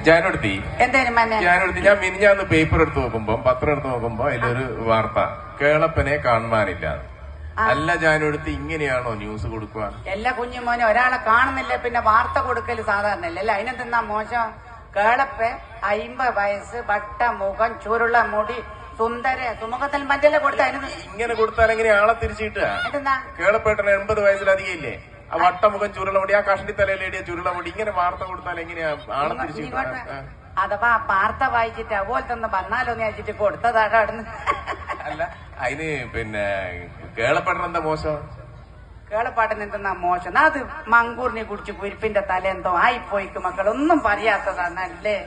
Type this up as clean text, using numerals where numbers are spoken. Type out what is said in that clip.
ജാനടുത്തി എന്തേലും ഞാൻ മിനിഞ്ഞാന്ന് പേപ്പർ എടുത്ത് നോക്കുമ്പോ പത്രം എടുത്ത് നോക്കുമ്പോ അതിലൊരു വാർത്ത കേളപ്പനെ കാണുവാനില്ല. അല്ല ജാനടുത്ത് ഇങ്ങനെയാണോ ന്യൂസ് കൊടുക്കുക? എല്ലാ കുഞ്ഞുമോനെ ഒരാളെ കാണുന്നില്ല പിന്നെ വാർത്ത കൊടുക്കല് സാധാരണ അല്ലേ? അതിനെന്താ മോശം? കേളപ്പൻ 50 വയസ്സ്, വട്ട മുഖം, ചുരുള മുടി, സുന്ദര സുമുഖത്തിൽ മറ്റല്ലേ കൊടുത്ത ഇങ്ങനെ കൊടുത്താൽ എങ്ങനെ ആളെ തിരിച്ചു കിട്ടുക? കേളപ്പേട്ടന് 80 വയസ്സിലധികം ഇല്ലേ? ആ വട്ടമുഖം ചുരുളമുടി, ആ കഷണ്ടി തലയിലേടിയ ചുരുളമുടി, ഇങ്ങനെ വാർത്ത കൊടുത്താൽ എങ്ങനെയാ ആളെ തിരിച്ചു കിട്ടുക? അഥവാ വാർത്ത വായിച്ചിട്ട് അതുപോലത്തെ ഒന്ന് വന്നാലോന്ന് വെച്ചിട്ട് കൊടുത്തതാണ് അവിടുന്ന്. അല്ല അതിന് പിന്നെ കേളപ്പേട്ടൻ എന്താ മോശം? കേളപ്പാട്ടൻ എന്തെന്നാ മോശം? അത് മങ്കൂറിനെ കുടിച്ച് കുരിപ്പിന്റെ തലെന്തോ ആയിപ്പോയിക്ക് മക്കളൊന്നും പറയാത്തതാണല്ലേ.